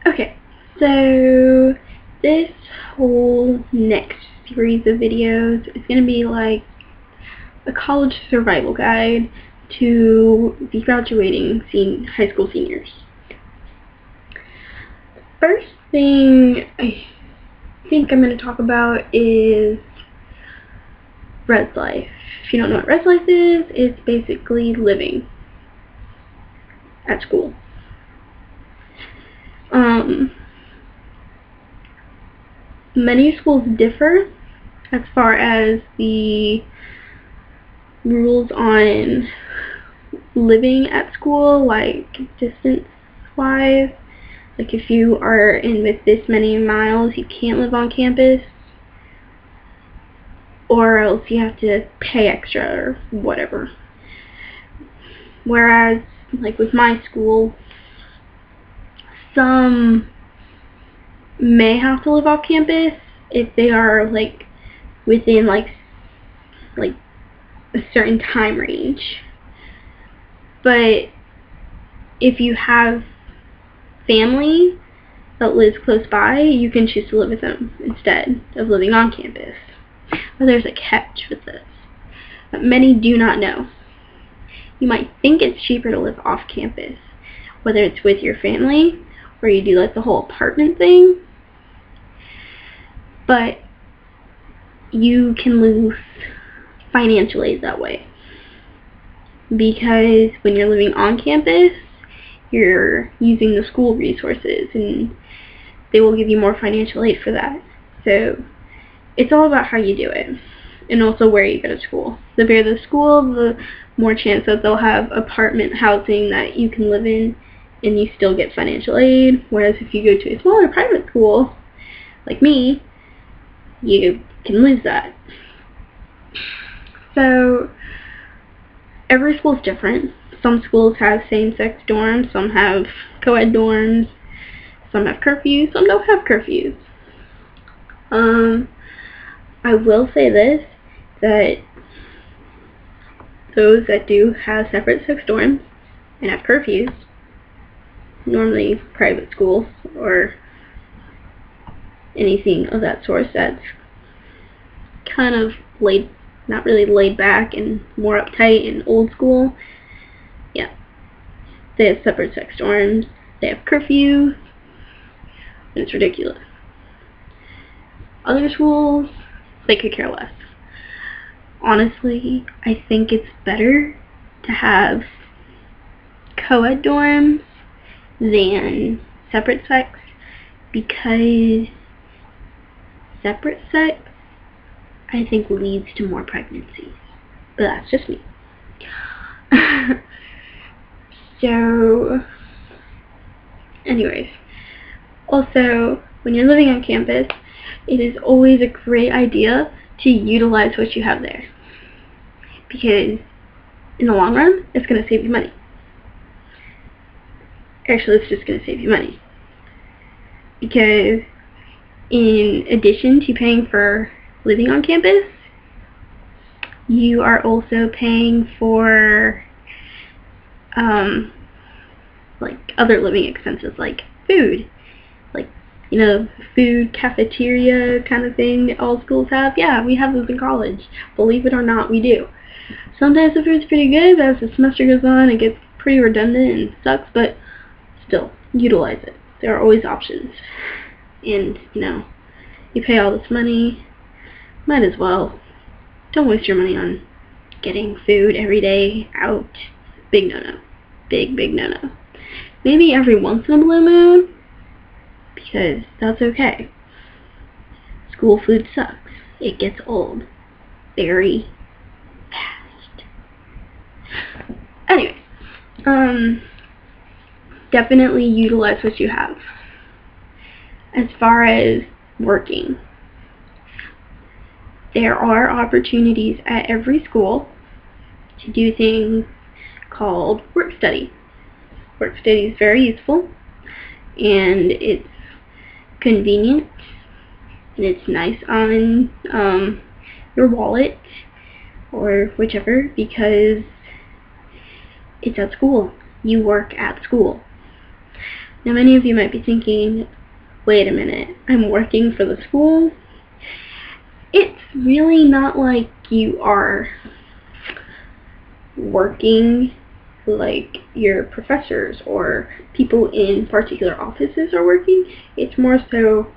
Okay, so this whole next series of videos is going to be like a college survival guide to the graduating high school seniors. First thing I think I'm going to talk about is res life. If you don't know what res life is, it's basically living at school. Many schools differ as far as the rules on living at school, like distance-wise. Like if you are in with this many miles, you can't live on campus, or else you have to pay extra or whatever. Whereas, like with my school, some may have to live off campus if they are like within like a certain time range. But if you have family that lives close by, you can choose to live with them instead of living on campus. But there's a catch with this that many do not know. You might think it's cheaper to live off campus, whether it's with your family or you do like the whole apartment thing, but you can lose financial aid that way. Because when you're living on campus, you're using the school resources and they will give you more financial aid for that. So it's all about how you do it, and also where you go to school. The bigger the school, the more chance that they'll have apartment housing that you can live in and you still get financial aid. Whereas if you go to a smaller private school, like me, you can lose that. So every school is different. Some schools have same-sex dorms, some have co-ed dorms, some have curfews, some don't have curfews. I will say this, that those that do have separate sex dorms and have curfews, normally private schools or anything of that sort that's kind of not really laid back and more uptight and old school, yeah, they have separate sex dorms, they have curfew, and it's ridiculous. Other schools, they could care less. Honestly, I think it's better to have co-ed dorms than separate sex, because separate sex, I think, leads to more pregnancies. But that's just me. So, anyways, also, when you're living on campus, it is always a great idea to utilize what you have there, because in the long run, it's going to save you money. Actually, it's just going to save you money, because in addition to paying for living on campus, you are also paying for like other living expenses, like food, like, you know, food cafeteria kind of thing that all schools have. Yeah, we have those in college. Believe it or not, we do. Sometimes the food's pretty good, but as the semester goes on, it gets pretty redundant and sucks, but still, utilize it. There are always options. And, you know, you pay all this money, might as well. Don't waste your money on getting food every day out. Big no-no. Big no-no. Maybe every once in a blue moon, because that's okay. School food sucks. It gets old very fast. Anyway, definitely utilize what you have. As far as working, there are opportunities at every school to do things called work study. Work study is very useful, and it's convenient, and it's nice on your wallet or whichever, because it's at school. You work at school. Now many of you might be thinking, wait a minute, I'm working for the school? It's really not like you are working like your professors or people in particular offices are working. It's more so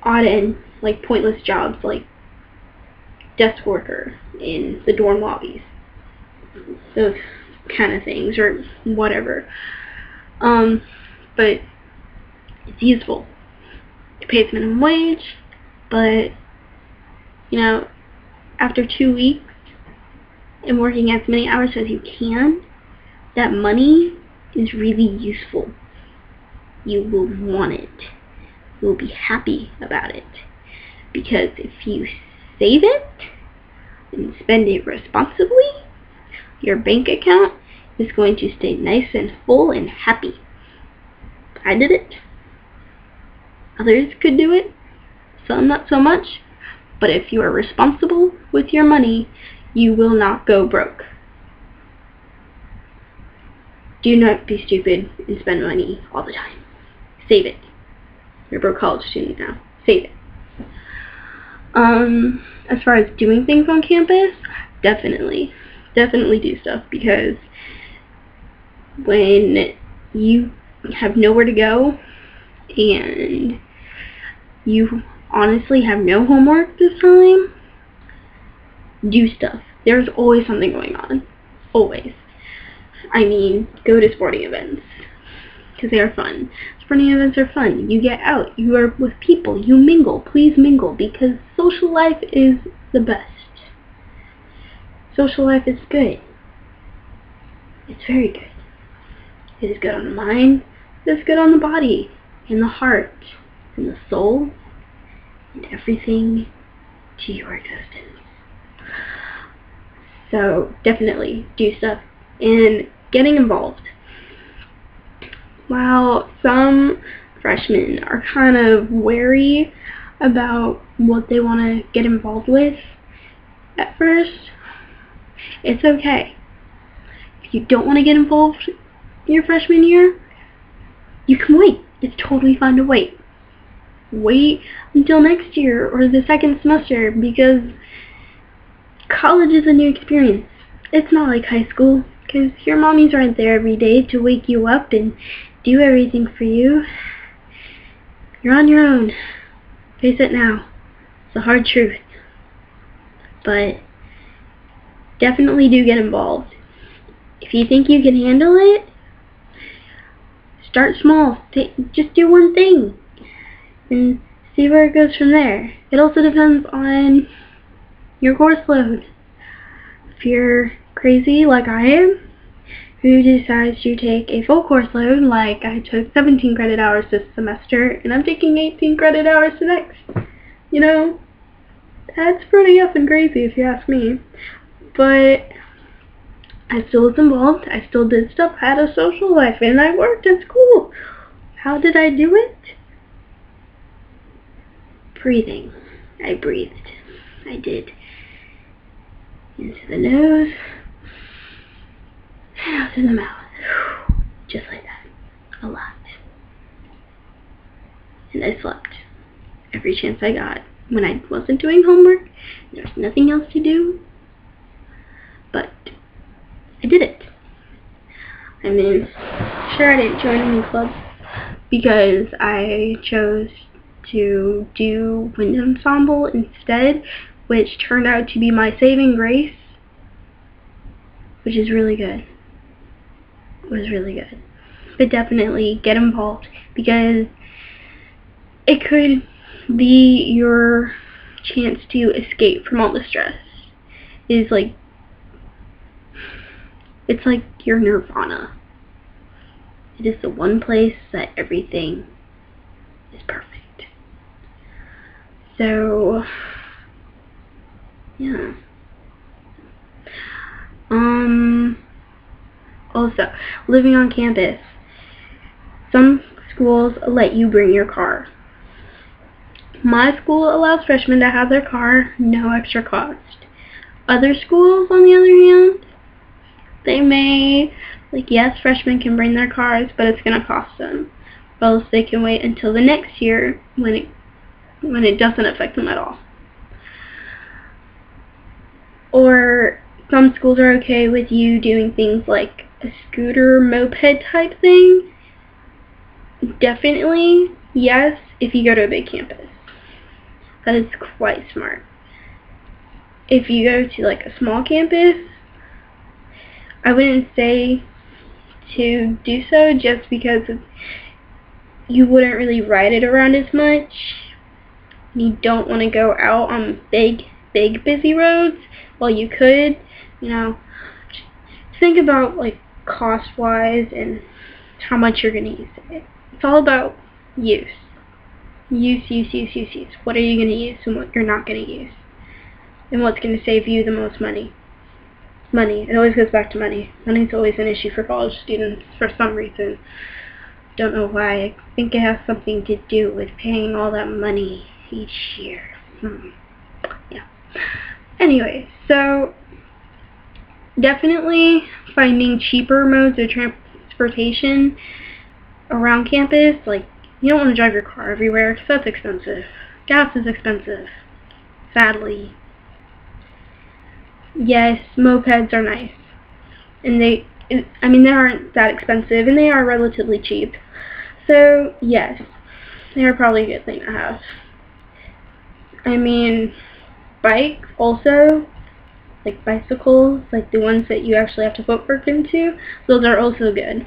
odd and like pointless jobs like desk worker in the dorm lobbies, those kind of things, or whatever. But it's useful. It pays minimum wage, but you know, after 2 weeks and working as many hours as you can, that money is really useful. You will want it. You will be happy about it. Because if you save it and spend it responsibly, your bank account is going to stay nice and full and happy. I did it. Others could do it. Some not so much. But if you are responsible with your money, you will not go broke. Do not be stupid and spend money all the time. Save it. You're a broke college student now. Save it. As far as doing things on campus, definitely do stuff, because when you have nowhere to go and you honestly have no homework this time, do stuff. There's always something going on. Always. I mean, go to sporting events, because they are fun. Sporting events are fun. You get out. You are with people. You mingle. Please mingle, because social life is the best. Social life is good. It's very good. It is good on the mind. It is good on the body, and the heart, and the soul, and everything to your existence. So definitely do stuff and getting involved. While some freshmen are kind of wary about what they want to get involved with at first, it's okay. If you don't want to get involved your freshman year, you can wait. It's totally fine to wait. Wait until next year or the second semester, because college is a new experience. It's not like high school, because your mommies aren't there every day to wake you up and do everything for you. You're on your own. Face it now. It's a hard truth. But definitely do get involved. If you think you can handle it, start small. Just do one thing and see where it goes from there. It also depends on your course load. If you're crazy like I am, who decides to take a full course load, like I took 17 credit hours this semester and I'm taking 18 credit hours the next, you know, that's pretty effing crazy if you ask me. But I still was involved. I still did stuff. I had a social life and I worked at school. How did I do it? Breathing. I breathed. I did. Into the nose, and out through the mouth. Just like that. A lot. And I slept every chance I got. When I wasn't doing homework, there was nothing else to do. But I did it. I mean, sure, I didn't join any clubs because I chose to do wind ensemble instead, which turned out to be my saving grace, which is really good. It was really good. But definitely get involved, because it could be your chance to escape from all the stress. It's like your nirvana. It is the one place that everything is perfect. So yeah. Also, living on campus. Some schools let you bring your car. My school allows freshmen to have their car, no extra cost. Other schools, on the other hand, they may Like, yes, freshmen can bring their cars, but it's going to cost them. Or else they can wait until the next year when it doesn't affect them at all. Or some schools are okay with you doing things like a scooter moped type thing. Definitely, yes, if you go to a big campus. That is quite smart. If you go to like a small campus, I wouldn't say to do so, just because you wouldn't really ride it around as much. You don't want to go out on big busy roads. Well, you could, just think about like cost-wise and how much you're going to use it. It's all about use. Use. What are you going to use and what you're not going to use? And what's going to save you the most money? Money. It always goes back to money. Money's always an issue for college students for some reason. Don't know why. I think it has something to do with paying all that money each year. Yeah. Anyway, so definitely finding cheaper modes of transportation around campus. Like, you don't want to drive your car everywhere because that's expensive. Gas is expensive, sadly. Yes, mopeds are nice, and they aren't that expensive, and they are relatively cheap. So yes, they are probably a good thing to have. Bikes also, like bicycles, like the ones that you actually have to put work into, those are also good.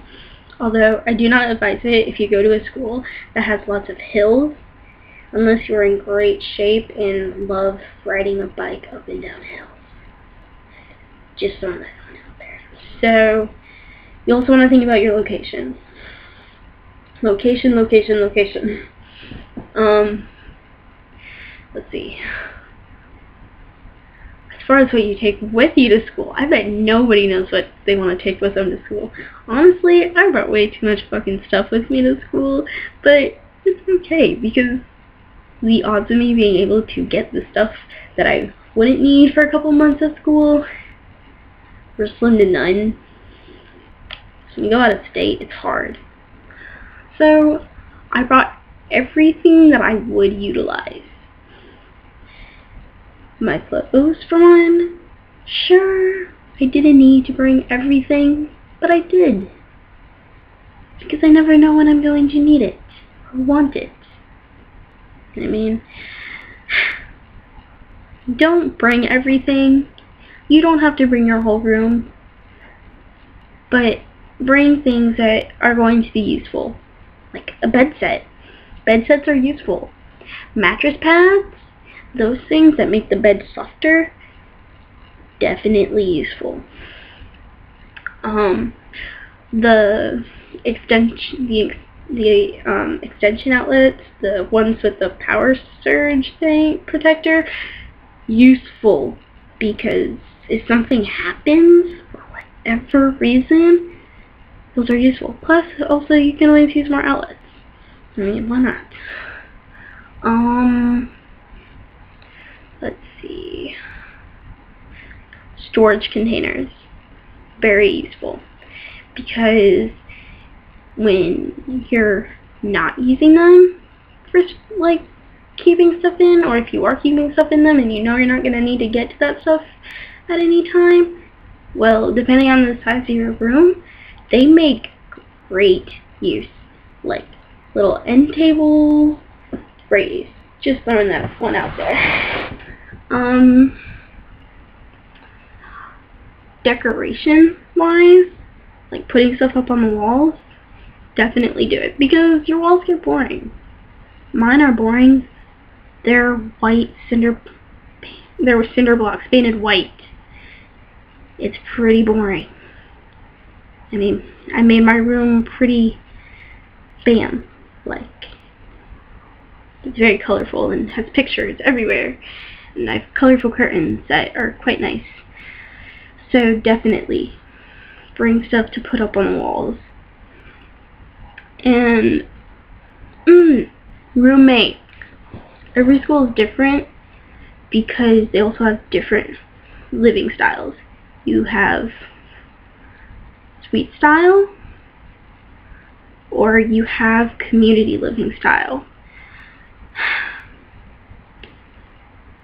Although I do not advise it if you go to a school that has lots of hills, unless you're in great shape and love riding a bike up and down hills. Just throwing that one out there. So you also want to think about your location. Location. Let's see. As far as what you take with you to school, I bet nobody knows what they want to take with them to school. Honestly, I brought way too much fucking stuff with me to school, but it's okay, because the odds of me being able to get the stuff that I wouldn't need for a couple months at school were slim to none. So when you go out of state, it's hard. So I brought everything that I would utilize. My clothes, for one. Sure, I didn't need to bring everything, but I did. Because I never know when I'm going to need it or want it. Don't bring everything. You don't have to bring your whole room, but bring things that are going to be useful. Like a bed set. Bed sets are useful. Mattress pads, those things that make the bed softer, definitely useful. The extension outlets, the ones with the power surge protector, useful, because if something happens for whatever reason, those are useful. Plus, also, you can always use more outlets. Why not? Let's see. Storage containers. Very useful. Because when you're not using them for, like, keeping stuff in, or if you are keeping stuff in them and you know you're not going to need to get to that stuff at any time, well, depending on the size of your room, they make great use. Like, little end table, great use. Just throwing that one out there. Decoration-wise, like putting stuff up on the walls, definitely do it, because your walls get boring. Mine are boring. They're white cinder blocks painted white. It's pretty boring. I made my room pretty like, it's very colorful and has pictures everywhere, and I have colorful curtains that are quite nice. So definitely bring stuff to put up on the walls. And roommates. Every school is different because they also have different living styles. You have suite style or you have community living style.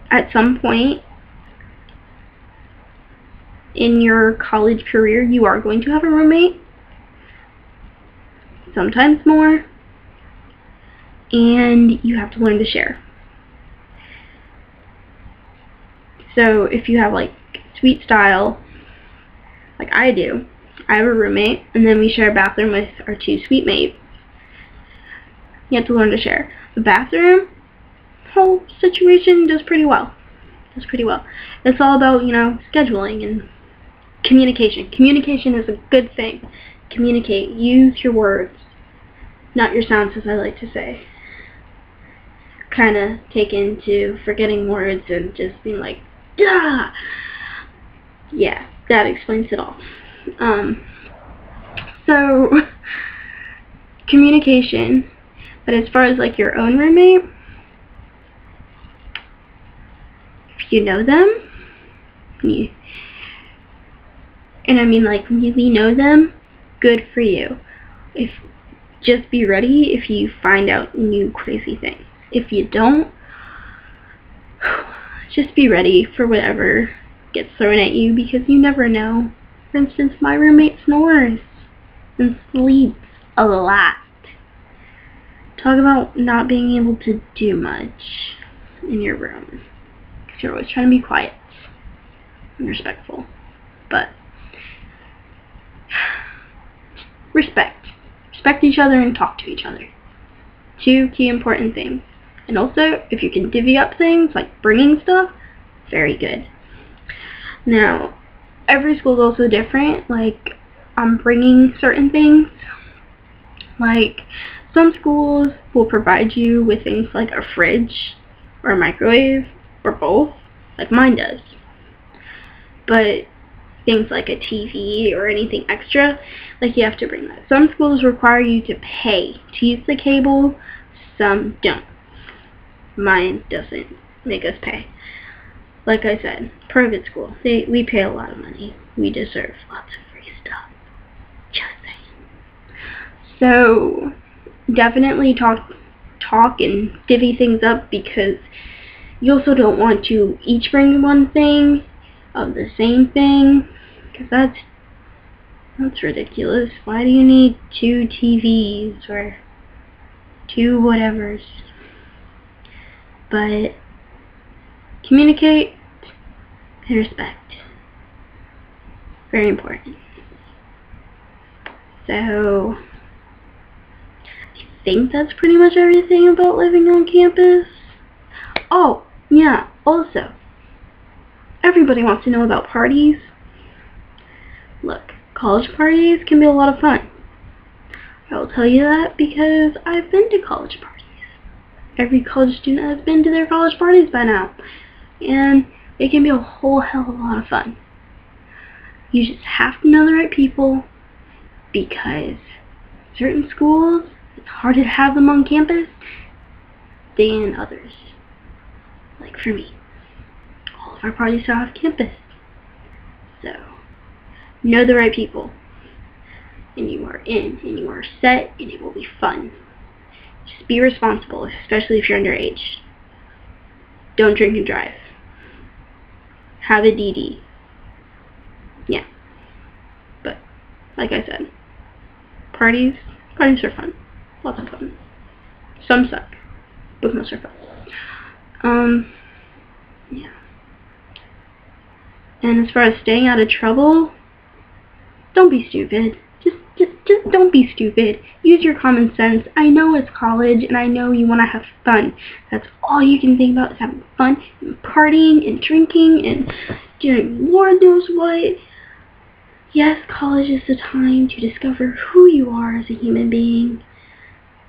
At some point in your college career, you are going to have a roommate, sometimes more, and you have to learn to share. So if you have like suite style, like I do, I have a roommate, and then we share a bathroom with our 2 suite mates. You have to learn to share. The bathroom whole situation does pretty well. It's all about, scheduling and communication. Communication is a good thing. Communicate. Use your words, not your sounds, as I like to say. Kind of taken to forgetting words and just being like, "Duh!" Yeah, that explains it all. So, communication. But as far as like your own roommate, if you know them, and I mean like really know them, good for you. Just be ready if you find out new crazy things. If you don't, just be ready for whatever gets thrown at you, because you never know. For instance, my roommate snores and sleeps a lot. Talk about not being able to do much in your room, because you're always trying to be quiet and respectful. But respect each other and talk to each other. 2 key important things. And also, if you can divvy up things like bringing stuff, very good. Now, every school is also different. Like, I'm bringing certain things. Like, some schools will provide you with things like a fridge or a microwave or both, like mine does. But things like a TV or anything extra, like you have to bring that. Some schools require you to pay to use the cable, some don't. Mine doesn't make us pay. Like I said, private school, we pay a lot of money. We deserve lots of free stuff. Just saying. So definitely talk and divvy things up, because you also don't want to each bring one thing of the same thing, because that's ridiculous. Why do you need 2 TVs or 2 whatevers? But communicate and respect. Very important. So I think that's pretty much everything about living on campus. Oh, yeah, also, everybody wants to know about parties. Look, college parties can be a lot of fun. I will tell you that because I've been to college parties. Every college student has been to their college parties by now. And it can be a whole hell of a lot of fun. You just have to know the right people, because certain schools, it's harder to have them on campus than others. Like for me, all of our parties are off campus. So, know the right people, and you are in, and you are set, and it will be fun. Just be responsible, especially if you're underage. Don't drink and drive. Have a DD. Yeah. But, like I said, parties are fun. Lots of fun. Some suck, but most are fun. Yeah. And as far as staying out of trouble, don't be stupid. Just don't be stupid. Use your common sense. I know it's college, and I know you want to have fun. That's all you can think about, is having fun and partying and drinking and doing Lord knows what. Yes, college is the time to discover who you are as a human being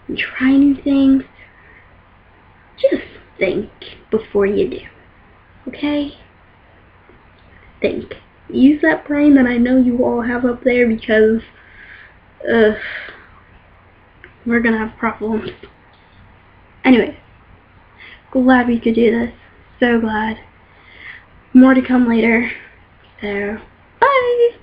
and try new things. Just think before you do. Okay? Think. Use that brain that I know you all have up there, because we're gonna have problems. Anyway, glad we could do this. So glad. More to come later. So, bye!